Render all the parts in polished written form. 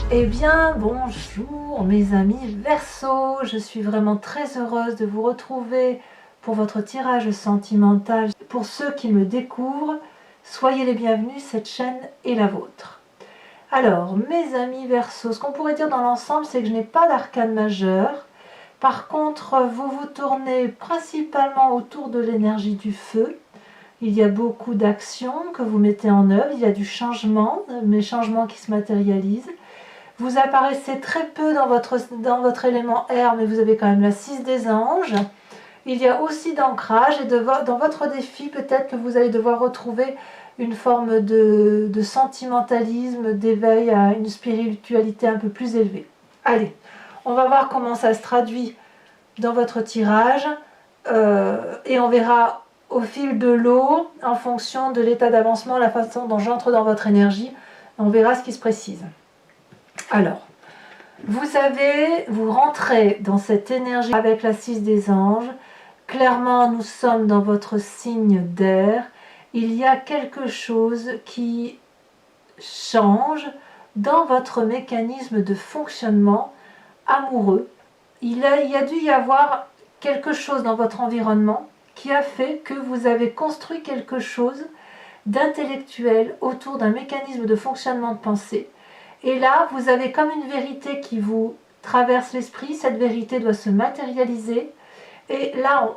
Eh bien, bonjour mes amis Verseau, je suis vraiment très heureuse de vous retrouver pour votre tirage sentimental. Pour ceux qui me découvrent, soyez les bienvenus, cette chaîne est la vôtre. Alors, mes amis Verseau, ce qu'on pourrait dire dans l'ensemble, c'est que je n'ai pas d'arcane majeur. Par contre, vous vous tournez principalement autour de l'énergie du feu. Il y a beaucoup d'actions que vous mettez en œuvre, il y a du changement, mais changements qui se matérialisent. Vous apparaissez très peu dans votre élément air, mais vous avez quand même la 6 des anges. Il y a aussi d'ancrage, et dans votre défi, peut-être que vous allez devoir retrouver une forme de sentimentalisme, d'éveil à une spiritualité un peu plus élevée. Allez, on va voir comment ça se traduit dans votre tirage, et on verra au fil de l'eau, en fonction de l'état d'avancement, la façon dont j'entre dans votre énergie, on verra ce qui se précise. Alors, vous rentrez dans cette énergie avec la 6 des anges. Clairement, nous sommes dans votre signe d'air. Il y a quelque chose qui change dans votre mécanisme de fonctionnement amoureux. Il y a dû y avoir quelque chose dans votre environnement qui a fait que vous avez construit quelque chose d'intellectuel autour d'un mécanisme de fonctionnement de pensée. Et là, vous avez comme une vérité qui vous traverse l'esprit. Cette vérité doit se matérialiser. Et là,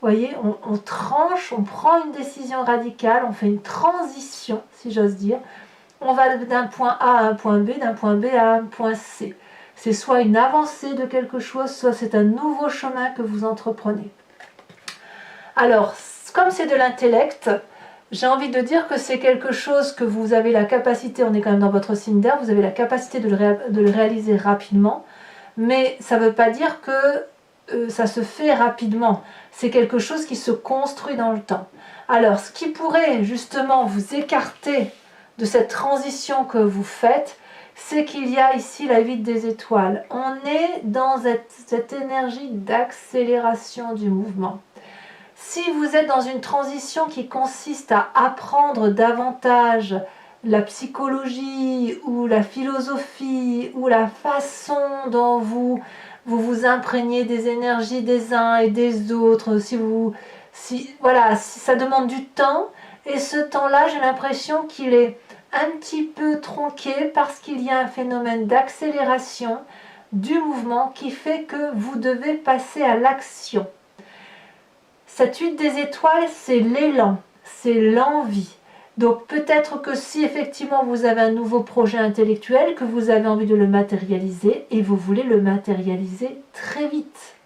voyez, on tranche, on prend une décision radicale, on fait une transition, si j'ose dire. On va d'un point A à un point B, d'un point B à un point C. C'est soit une avancée de quelque chose, soit c'est un nouveau chemin que vous entreprenez. Alors, comme c'est de l'intellect, j'ai envie de dire que c'est quelque chose que vous avez la capacité, on est quand même dans votre signe d'air, vous avez la capacité de le réaliser rapidement, mais ça ne veut pas dire que ça se fait rapidement. C'est quelque chose qui se construit dans le temps. Alors, ce qui pourrait justement vous écarter de cette transition que vous faites, c'est qu'il y a ici la 8 des étoiles. On est dans cette énergie d'accélération du mouvement. Si vous êtes dans une transition qui consiste à apprendre davantage la psychologie ou la philosophie ou la façon dont vous imprégnez des énergies des uns et des autres, si ça demande du temps, et ce temps-là, j'ai l'impression qu'il est un petit peu tronqué parce qu'il y a un phénomène d'accélération du mouvement qui fait que vous devez passer à l'action. Cette 8 des étoiles, c'est l'élan, c'est l'envie. Donc peut-être que si effectivement vous avez un nouveau projet intellectuel, que vous avez envie de le matérialiser, et vous voulez le matérialiser très vite.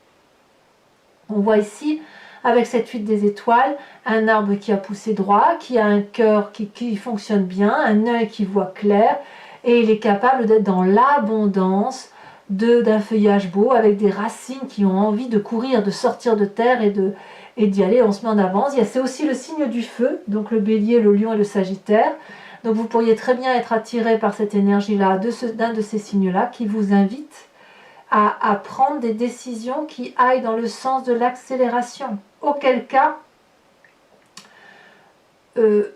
On voit ici, avec cette 8 des étoiles, un arbre qui a poussé droit, qui a un cœur qui fonctionne bien, un œil qui voit clair, et il est capable d'être dans l'abondance d'un feuillage beau, avec des racines qui ont envie de courir, de sortir de terre et d'y aller, on se met en avance. C'est aussi le signe du feu, donc le bélier, le lion et le sagittaire. Donc vous pourriez très bien être attiré par cette énergie-là, d'un de ces signes-là, qui vous invite à prendre des décisions qui aillent dans le sens de l'accélération. Auquel cas,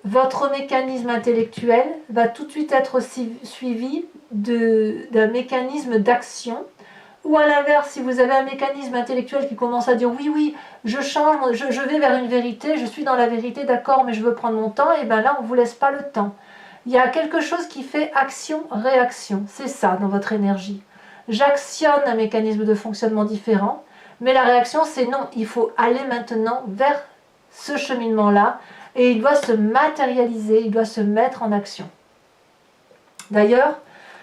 votre mécanisme intellectuel va tout de suite être suivi d'un mécanisme d'action. Ou à l'inverse, si vous avez un mécanisme intellectuel qui commence à dire oui, je change, je vais vers une vérité, je suis dans la vérité, d'accord, mais je veux prendre mon temps, et bien là, on ne vous laisse pas le temps. Il y a quelque chose qui fait action-réaction, c'est ça dans votre énergie. J'actionne un mécanisme de fonctionnement différent, mais la réaction, c'est non, il faut aller maintenant vers ce cheminement-là, et il doit se matérialiser, il doit se mettre en action. D'ailleurs,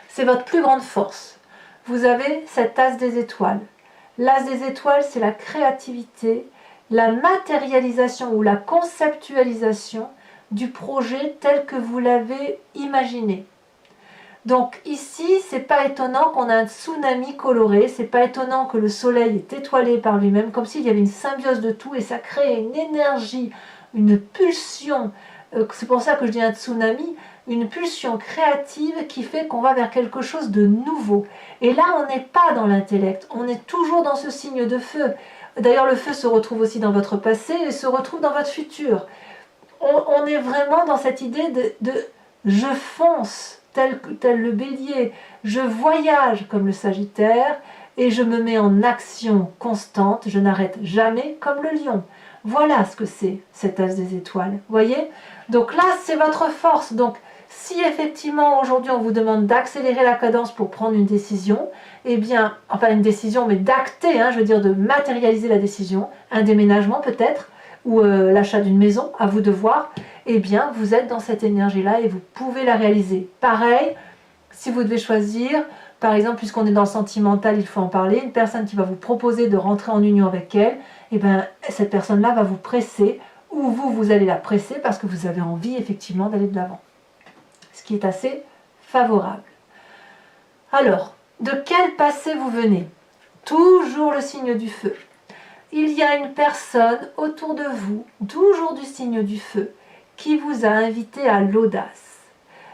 c'est votre plus grande force. Vous avez cet as des étoiles. L'as des étoiles, c'est la créativité, la matérialisation ou la conceptualisation du projet tel que vous l'avez imaginé. Donc ici, c'est pas étonnant qu'on a un tsunami coloré, c'est pas étonnant que le soleil est étoilé par lui-même, comme s'il y avait une symbiose de tout et ça crée une énergie, une pulsion. C'est pour ça que je dis un tsunami, une pulsion créative qui fait qu'on va vers quelque chose de nouveau. Et là, on n'est pas dans l'intellect, on est toujours dans ce signe de feu. D'ailleurs, le feu se retrouve aussi dans votre passé et se retrouve dans votre futur. On est vraiment dans cette idée de je fonce, tel le bélier, je voyage comme le sagittaire et je me mets en action constante, je n'arrête jamais comme le lion. Voilà ce que c'est cet as des étoiles, voyez? Donc là, c'est votre force. Donc si effectivement aujourd'hui on vous demande d'accélérer la cadence pour prendre une décision, eh bien, enfin une décision, mais d'acter, je veux dire de matérialiser la décision, un déménagement peut-être, ou l'achat d'une maison, à vous de voir, eh bien vous êtes dans cette énergie-là et vous pouvez la réaliser. Pareil, si vous devez choisir, par exemple, puisqu'on est dans le sentimental, il faut en parler, une personne qui va vous proposer de rentrer en union avec elle, eh bien cette personne-là va vous presser, ou vous allez la presser parce que vous avez envie effectivement d'aller de l'avant. Ce qui est assez favorable. Alors, de quel passé vous venez? Toujours le signe du feu. Il y a une personne autour de vous, toujours du signe du feu, qui vous a invité à l'audace.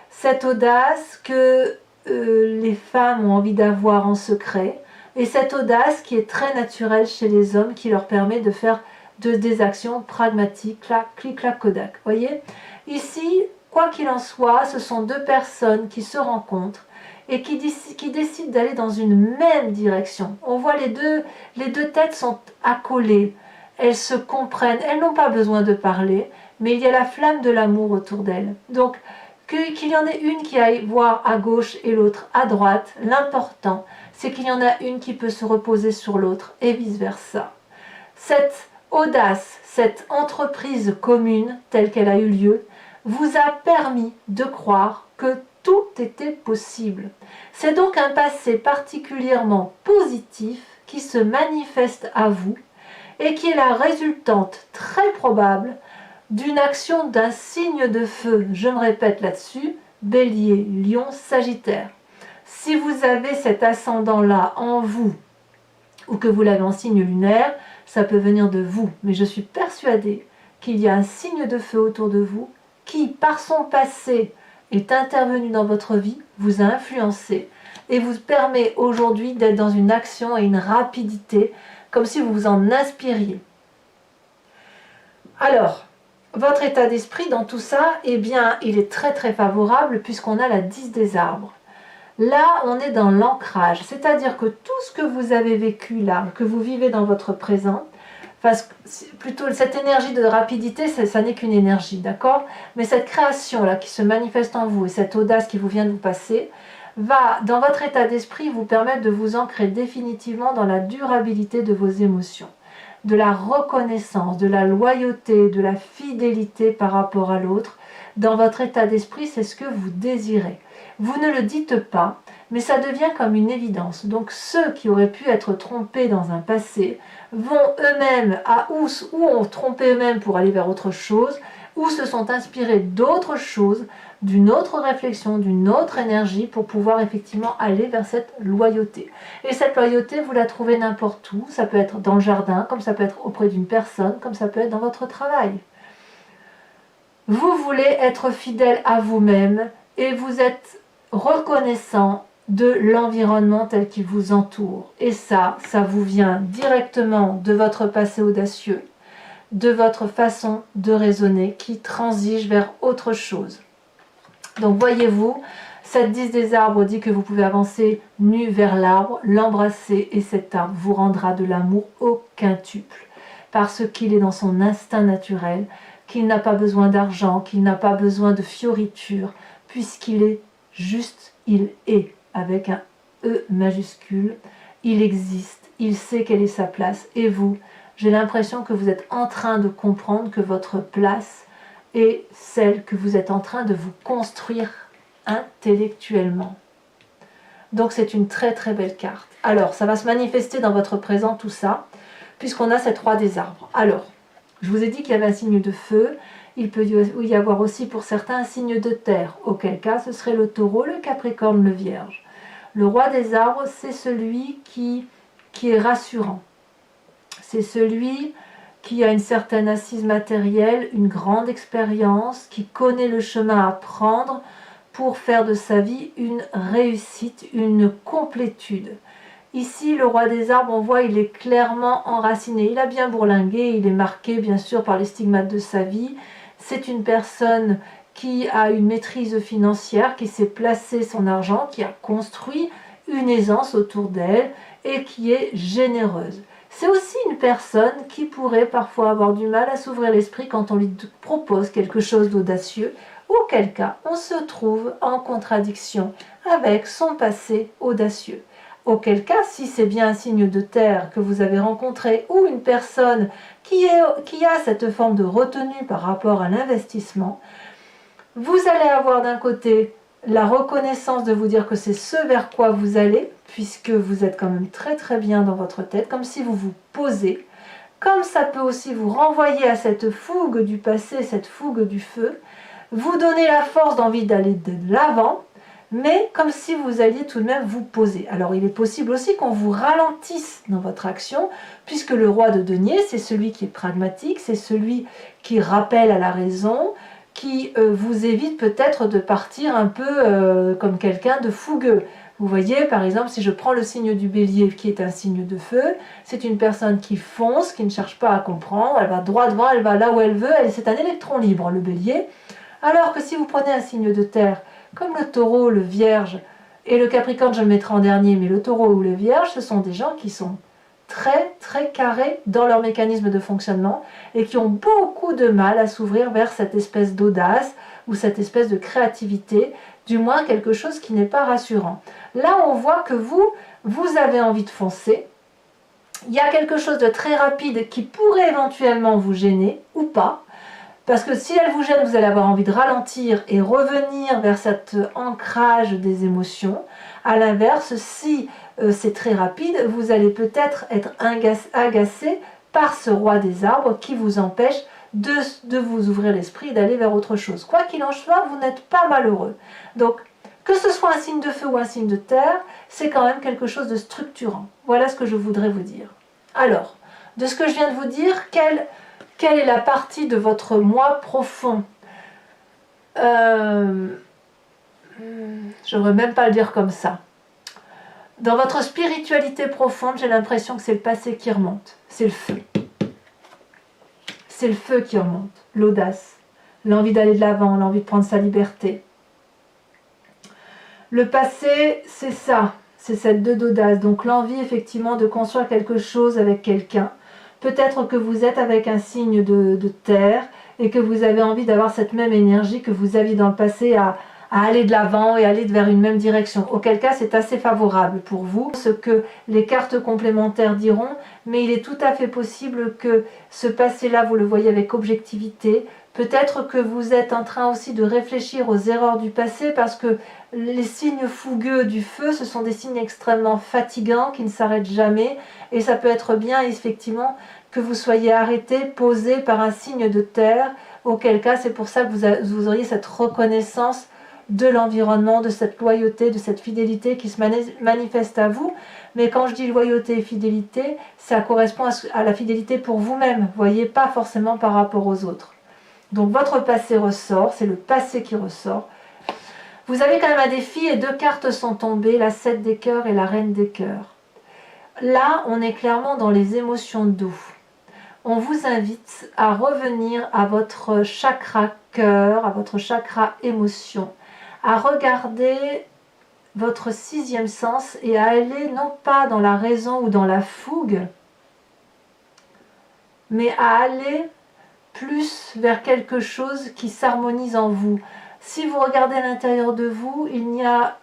Cette audace que les femmes ont envie d'avoir en secret, et cette audace qui est très naturelle chez les hommes, qui leur permet de faire des actions pragmatiques, clic, clac, Kodak. Voyez? Ici, quoi qu'il en soit, ce sont deux personnes qui se rencontrent et qui décident d'aller dans une même direction. On voit les deux têtes sont accolées, elles se comprennent, elles n'ont pas besoin de parler, mais il y a la flamme de l'amour autour d'elles. Donc, qu'il y en ait une qui aille voir à gauche et l'autre à droite, l'important, c'est qu'il y en a une qui peut se reposer sur l'autre et vice-versa. Cette audace, cette entreprise commune telle qu'elle a eu lieu, vous a permis de croire que tout était possible. C'est donc un passé particulièrement positif qui se manifeste à vous et qui est la résultante très probable d'une action d'un signe de feu. Je me répète là-dessus, Bélier, Lion, Sagittaire. Si vous avez cet ascendant-là en vous, ou que vous l'avez en signe lunaire, ça peut venir de vous. Mais je suis persuadée qu'il y a un signe de feu autour de vous qui, par son passé, est intervenu dans votre vie, vous a influencé et vous permet aujourd'hui d'être dans une action et une rapidité, comme si vous vous en inspiriez. Alors, votre état d'esprit dans tout ça, eh bien, il est très très favorable puisqu'on a la 10 des arbres. Là, on est dans l'ancrage, c'est-à-dire que tout ce que vous avez vécu là, que vous vivez dans votre présent, plutôt cette énergie de rapidité, ça n'est qu'une énergie, d'accord? Mais cette création-là qui se manifeste en vous et cette audace qui vous vient de vous passer, va, dans votre état d'esprit, vous permettre de vous ancrer définitivement dans la durabilité de vos émotions, de la reconnaissance, de la loyauté, de la fidélité par rapport à l'autre. Dans votre état d'esprit, c'est ce que vous désirez. Vous ne le dites pas, mais ça devient comme une évidence. Donc ceux qui auraient pu être trompés dans un passé vont eux-mêmes, ou ont trompé eux-mêmes pour aller vers autre chose, ou se sont inspirés d'autre chose, d'une autre réflexion, d'une autre énergie pour pouvoir effectivement aller vers cette loyauté. Et cette loyauté, vous la trouvez n'importe où, ça peut être dans le jardin, comme ça peut être auprès d'une personne, comme ça peut être dans votre travail. Vous voulez être fidèle à vous-même et vous êtes reconnaissant de l'environnement tel qu'il vous entoure. Et ça vous vient directement de votre passé audacieux, de votre façon de raisonner qui transige vers autre chose. Donc voyez-vous, cette 10 des arbres dit que vous pouvez avancer nu vers l'arbre, l'embrasser et cet arbre vous rendra de l'amour au quintuple parce qu'il est dans son instinct naturel, qu'il n'a pas besoin d'argent, qu'il n'a pas besoin de fioritures, puisqu'il est juste, il est, avec un E majuscule, il existe, il sait quelle est sa place. Et vous, j'ai l'impression que vous êtes en train de comprendre que votre place est celle que vous êtes en train de vous construire intellectuellement. Donc c'est une très très belle carte. Alors, ça va se manifester dans votre présent tout ça, puisqu'on a cette roi des arbres. Alors, je vous ai dit qu'il y avait un signe de feu, il peut y avoir aussi pour certains un signe de terre, auquel cas ce serait le taureau, le capricorne, le vierge. Le roi des arbres, c'est celui qui est rassurant. C'est celui qui a une certaine assise matérielle, une grande expérience, qui connaît le chemin à prendre pour faire de sa vie une réussite, une complétude. Ici, le roi des arbres, on voit, il est clairement enraciné. Il a bien bourlingué, il est marqué bien sûr par les stigmates de sa vie. C'est une personne qui a une maîtrise financière, qui sait placer son argent, qui a construit une aisance autour d'elle et qui est généreuse. C'est aussi une personne qui pourrait parfois avoir du mal à s'ouvrir l'esprit quand on lui propose quelque chose d'audacieux, auquel cas on se trouve en contradiction avec son passé audacieux. Auquel cas, si c'est bien un signe de terre que vous avez rencontré ou une personne qui a cette forme de retenue par rapport à l'investissement, vous allez avoir d'un côté la reconnaissance de vous dire que c'est ce vers quoi vous allez, puisque vous êtes quand même très très bien dans votre tête, comme si vous vous posez, comme ça peut aussi vous renvoyer à cette fougue du passé, cette fougue du feu, vous donner la force d'envie d'aller de l'avant, mais comme si vous alliez tout de même vous poser. Alors il est possible aussi qu'on vous ralentisse dans votre action, puisque le roi de denier, c'est celui qui est pragmatique, c'est celui qui rappelle à la raison, qui vous évite peut-être de partir un peu comme quelqu'un de fougueux. Vous voyez, par exemple, si je prends le signe du bélier, qui est un signe de feu, c'est une personne qui fonce, qui ne cherche pas à comprendre, elle va droit devant, elle va là où elle veut, c'est un électron libre, le bélier. Alors que si vous prenez un signe de terre, comme le taureau, le vierge, et le capricorne, je le mettrai en dernier, mais le taureau ou le vierge, ce sont des gens qui sont très très carrés dans leur mécanisme de fonctionnement et qui ont beaucoup de mal à s'ouvrir vers cette espèce d'audace ou cette espèce de créativité, du moins quelque chose qui n'est pas rassurant. Là, on voit que vous avez envie de foncer. Il y a quelque chose de très rapide qui pourrait éventuellement vous gêner ou pas. Parce que si elle vous gêne, vous allez avoir envie de ralentir et revenir vers cet ancrage des émotions. À l'inverse, si c'est très rapide, vous allez peut-être être agacé par ce roi des arbres qui vous empêche de vous ouvrir l'esprit et d'aller vers autre chose. Quoi qu'il en soit, vous n'êtes pas malheureux. Donc, que ce soit un signe de feu ou un signe de terre, c'est quand même quelque chose de structurant. Voilà ce que je voudrais vous dire. Alors, de ce que je viens de vous dire, quelle est la partie de votre moi profond? Je n'aimerais même pas le dire comme ça. Dans votre spiritualité profonde, j'ai l'impression que c'est le passé qui remonte. C'est le feu. C'est le feu qui remonte. L'audace. L'envie d'aller de l'avant, l'envie de prendre sa liberté. Le passé, c'est ça. C'est cette d'audace. Donc l'envie, effectivement, de construire quelque chose avec quelqu'un. Peut-être que vous êtes avec un signe de terre et que vous avez envie d'avoir cette même énergie que vous aviez dans le passé à aller de l'avant et aller vers une même direction. Auquel cas, c'est assez favorable pour vous, ce que les cartes complémentaires diront, mais il est tout à fait possible que ce passé-là, vous le voyez avec objectivité. Peut-être que vous êtes en train aussi de réfléchir aux erreurs du passé parce que les signes fougueux du feu, ce sont des signes extrêmement fatigants qui ne s'arrêtent jamais et ça peut être bien effectivement que vous soyez arrêté, posé par un signe de terre, auquel cas c'est pour ça que vous auriez cette reconnaissance de l'environnement, de cette loyauté, de cette fidélité qui se manifeste à vous. Mais quand je dis loyauté et fidélité, ça correspond à la fidélité pour vous-même, vous voyez, pas forcément par rapport aux autres. Donc votre passé ressort, c'est le passé qui ressort. Vous avez quand même un défi et 2 cartes sont tombées, la 7 des cœurs et la reine des cœurs. Là, on est clairement dans les émotions doux. On vous invite à revenir à votre chakra cœur, à votre chakra émotion, à regarder votre 6e sens et à aller non pas dans la raison ou dans la fougue, mais à aller plus vers quelque chose qui s'harmonise en vous. Si vous regardez à l'intérieur de vous, il n'y a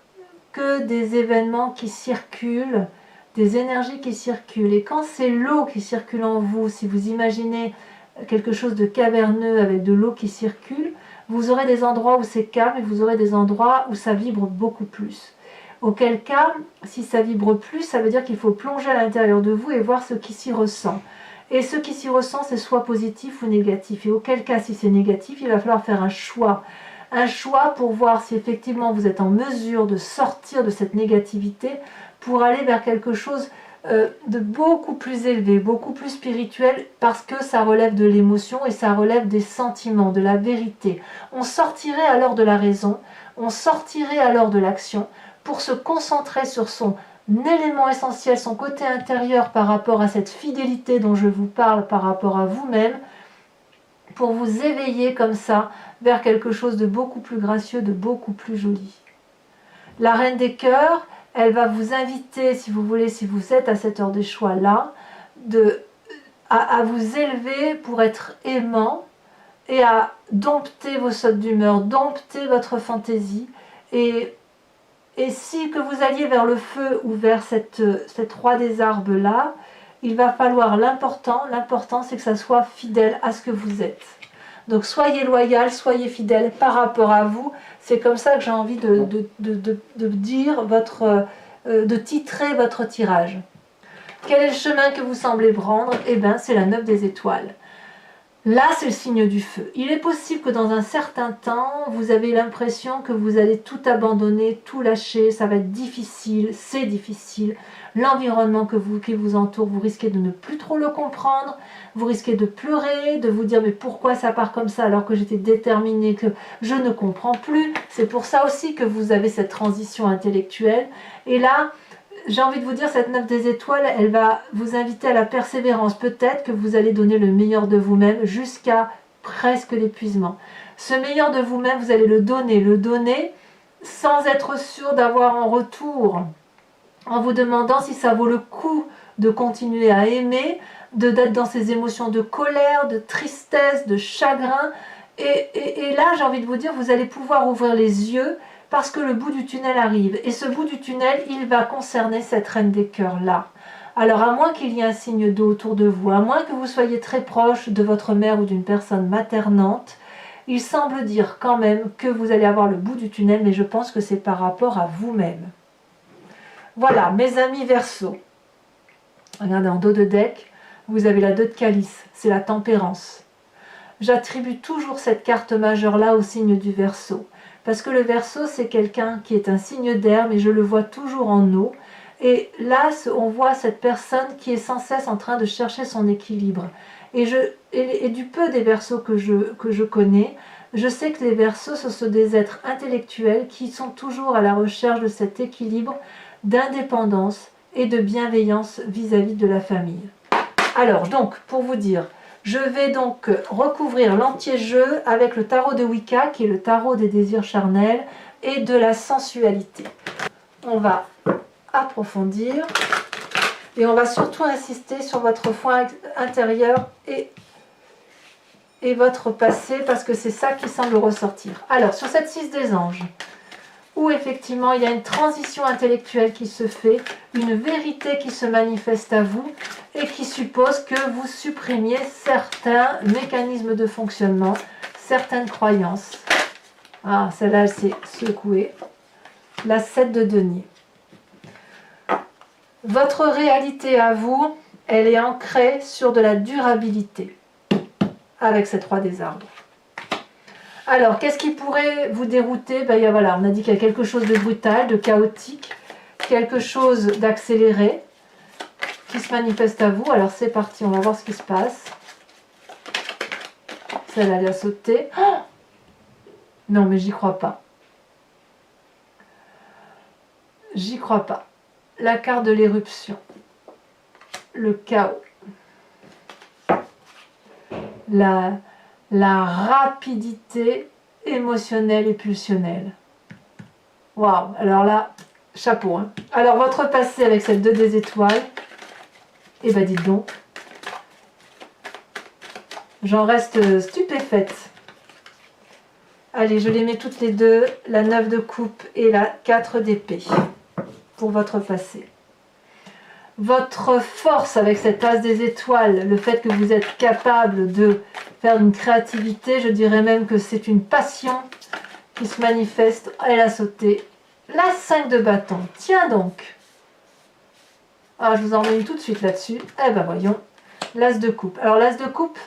que des événements qui circulent, des énergies qui circulent. Et quand c'est l'eau qui circule en vous, si vous imaginez quelque chose de caverneux avec de l'eau qui circule, vous aurez des endroits où c'est calme et vous aurez des endroits où ça vibre beaucoup plus. Auquel cas, si ça vibre plus, ça veut dire qu'il faut plonger à l'intérieur de vous et voir ce qui s'y ressent. Et ce qui s'y ressent, c'est soit positif ou négatif. Et auquel cas, si c'est négatif, il va falloir faire un choix. Un choix pour voir si effectivement vous êtes en mesure de sortir de cette négativité pour aller vers quelque chose de beaucoup plus élevé, beaucoup plus spirituel, parce que ça relève de l'émotion et ça relève des sentiments, de la vérité. On sortirait alors de la raison, on sortirait alors de l'action pour se concentrer sur son élément essentiel, son côté intérieur par rapport à cette fidélité dont je vous parle, par rapport à vous-même, pour vous éveiller comme ça vers quelque chose de beaucoup plus gracieux, de beaucoup plus joli. La reine des cœurs, elle va vous inviter, si vous voulez, si vous êtes à cette heure des choix là, à vous élever pour être aimant et à dompter vos sautes d'humeur, dompter votre fantaisie. Et si que vous alliez vers le feu ou vers cette roi des arbres là, il va falloir l'important c'est que ça soit fidèle à ce que vous êtes. Donc soyez loyal, soyez fidèle par rapport à vous. C'est comme ça que j'ai envie de dire de titrer votre tirage. Quel est le chemin que vous semblez prendre? Eh bien, c'est la 9 des étoiles. Là, c'est le signe du feu. Il est possible que dans un certain temps, vous avez l'impression que vous allez tout abandonner, tout lâcher, ça va être difficile, c'est difficile. L'environnement qui vous entoure, vous risquez de ne plus trop le comprendre, vous risquez de pleurer, de vous dire mais pourquoi ça part comme ça alors que j'étais déterminée, que je ne comprends plus. C'est pour ça aussi que vous avez cette transition intellectuelle. Et là, j'ai envie de vous dire, cette 9 des étoiles, elle va vous inviter à la persévérance. Peut-être que vous allez donner le meilleur de vous-même jusqu'à presque l'épuisement. Ce meilleur de vous-même, vous allez le donner sans être sûr d'avoir en retour, en vous demandant si ça vaut le coup de continuer à aimer, d'être dans ces émotions de colère, de tristesse, de chagrin. Et là, j'ai envie de vous dire, vous allez pouvoir ouvrir les yeux parce que le bout du tunnel arrive. Et ce bout du tunnel, il va concerner cette reine des cœurs-là. Alors, à moins qu'il y ait un signe d'eau autour de vous, à moins que vous soyez très proche de votre mère ou d'une personne maternante, il semble dire quand même que vous allez avoir le bout du tunnel, mais je pense que c'est par rapport à vous-même. Voilà, mes amis Verseau. Regardez, en dos de deck, vous avez la 2 de calice, c'est la tempérance. J'attribue toujours cette carte majeure-là au signe du Verseau. Parce que le Verseau, c'est quelqu'un qui est un signe d'air, mais je le vois toujours en eau. Et là, on voit cette personne qui est sans cesse en train de chercher son équilibre. Et du peu des Verseaux que je connais, je sais que les Verseaux, ce sont des êtres intellectuels qui sont toujours à la recherche de cet équilibre d'indépendance et de bienveillance vis-à-vis de la famille. Alors, donc, pour vous dire, je vais donc recouvrir l'entier jeu avec le tarot de Wicca, qui est le tarot des désirs charnels et de la sensualité. On va approfondir et on va surtout insister sur votre foi intérieur et votre passé, parce que c'est ça qui semble ressortir. Alors, sur cette 6 des anges, où effectivement il y a une transition intellectuelle qui se fait, une vérité qui se manifeste à vous et qui suppose que vous supprimiez certains mécanismes de fonctionnement, certaines croyances. Ah, celle-là, elle s'est secouée. La 7 de denier. Votre réalité à vous, elle est ancrée sur de la durabilité avec cette 3 des arbres. Alors, qu'est-ce qui pourrait vous dérouter? Voilà, on a dit qu'il y a quelque chose de brutal, de chaotique, quelque chose d'accéléré qui se manifeste à vous. Alors, c'est parti, on va voir ce qui se passe. Celle-là, elle a sauté. Oh, non, mais j'y crois pas. J'y crois pas. La carte de l'éruption. Le chaos. La rapidité émotionnelle et pulsionnelle. Waouh, alors là, chapeau. Hein. Alors, votre passé avec cette 2 des étoiles, eh ben dites donc, j'en reste stupéfaite. Allez, je les mets toutes les deux, la 9 de coupe et la 4 d'épée, pour votre passé. Votre force avec cette as des étoiles, le fait que vous êtes capable de faire une créativité, je dirais même que c'est une passion qui se manifeste. Elle a sauté. La 5 de bâton, tiens donc. Ah, je vous en mets une tout de suite là-dessus. Eh ben voyons, l'as de coupe. Alors l'as de coupe,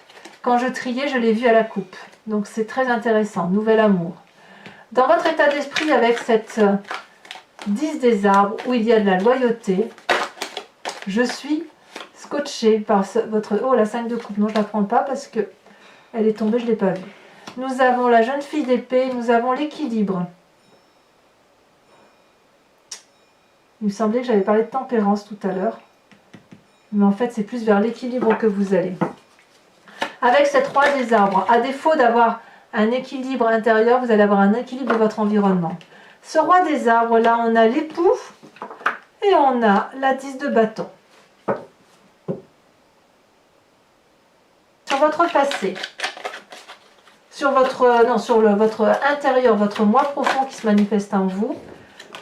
quand je triais, je l'ai vu à la coupe. Donc c'est très intéressant, nouvel amour. Dans votre état d'esprit avec cette 10 des arbres, où il y a de la loyauté, je suis scotchée par votre... Oh, la 5 de coupe, non, je ne la prends pas parce que elle est tombée, je ne l'ai pas vue. Nous avons la jeune fille d'épée, nous avons l'équilibre. Il me semblait que j'avais parlé de tempérance tout à l'heure. Mais en fait, c'est plus vers l'équilibre que vous allez. avec cette roi des arbres. À défaut d'avoir un équilibre intérieur, vous allez avoir un équilibre de votre environnement. Ce roi des arbres, là, on a l'époux et on a la 10 de bâton. Sur votre passé, sur votre intérieur, votre moi profond qui se manifeste en vous,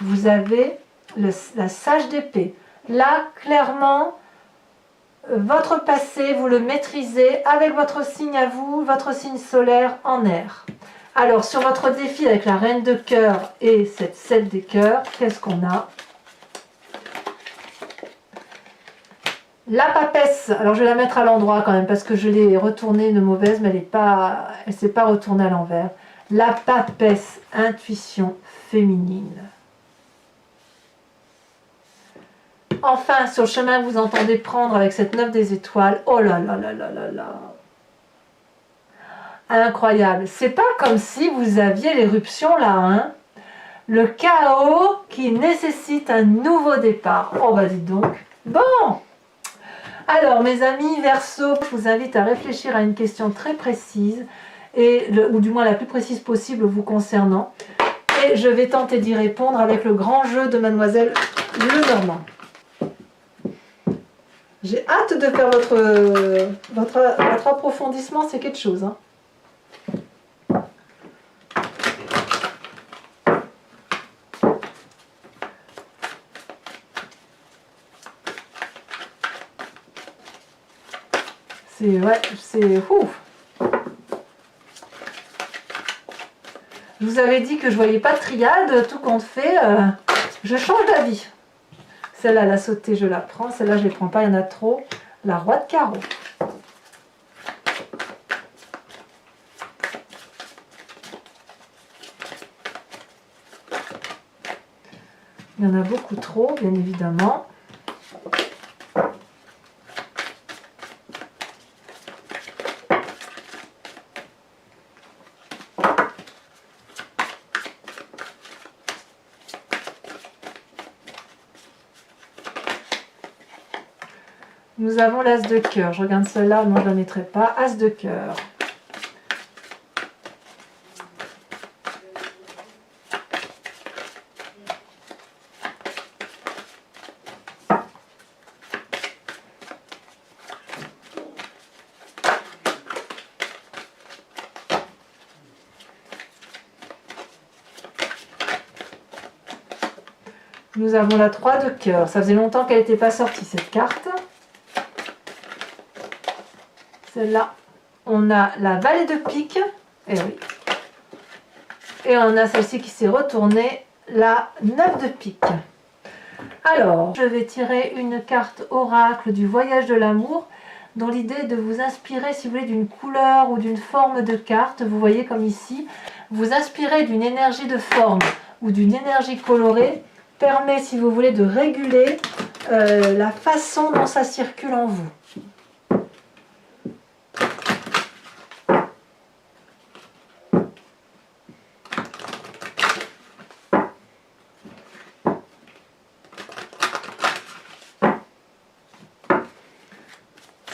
vous avez la sage d'épée. Là, clairement, votre passé, vous le maîtrisez avec votre signe à vous, votre signe solaire en air. Alors, sur votre défi avec la reine de cœur et cette 7 des cœurs, qu'est-ce qu'on a? La papesse, alors je vais la mettre à l'endroit quand même parce que je l'ai retournée de mauvaise, mais elle ne s'est pas retournée à l'envers. La papesse, intuition féminine. Enfin, sur le chemin que vous entendez prendre avec cette 9 des étoiles, oh là là là là là là. Incroyable. C'est pas comme si vous aviez l'éruption là, hein. Le chaos qui nécessite un nouveau départ. Oh bah dites donc. Bon. Alors mes amis Verseau, je vous invite à réfléchir à une question très précise, ou du moins la plus précise possible vous concernant. Et je vais tenter d'y répondre avec le grand jeu de Mademoiselle Lenormand. J'ai hâte de faire votre approfondissement, c'est quelque chose. Hein. C'est ouf. Je vous avais dit que je voyais pas de triade, tout compte fait, je change d'avis. Celle-là, la sautée, je la prends. Celle-là, je ne les prends pas, il y en a trop. La roi de carreau. Il y en a beaucoup trop, bien évidemment. Nous avons l'as de cœur. Je regarde celle-là, non, je ne la mettrai pas. As de cœur. Nous avons la 3 de cœur. Ça faisait longtemps qu'elle n'était pas sortie, cette carte. Celle-là, on a la vallée de pique. Et oui. Et on a celle-ci qui s'est retournée, la 9 de pique. Alors, je vais tirer une carte oracle du voyage de l'amour, dont l'idée est de vous inspirer, si vous voulez, d'une couleur ou d'une forme de carte. Vous voyez comme ici, vous inspirer d'une énergie de forme ou d'une énergie colorée permet, si vous voulez, de réguler la façon dont ça circule en vous.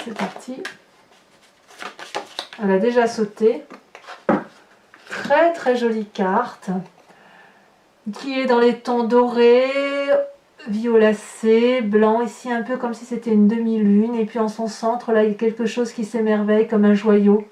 C'est parti. Elle a déjà sauté. Très très jolie carte qui est dans les tons dorés, violacé, blanc, ici un peu comme si c'était une demi-lune, et puis en son centre là il y a quelque chose qui s'émerveille comme un joyau,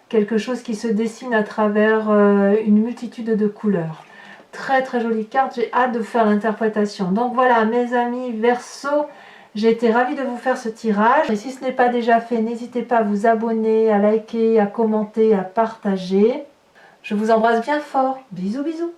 quelque chose qui se dessine à travers une multitude de couleurs. Très très jolie carte, j'ai hâte de faire l'interprétation. Donc voilà mes amis Verseau, j'ai été ravie de vous faire ce tirage, et si ce n'est pas déjà fait, n'hésitez pas à vous abonner, à liker, à commenter, à partager. Je vous embrasse bien fort, bisous bisous.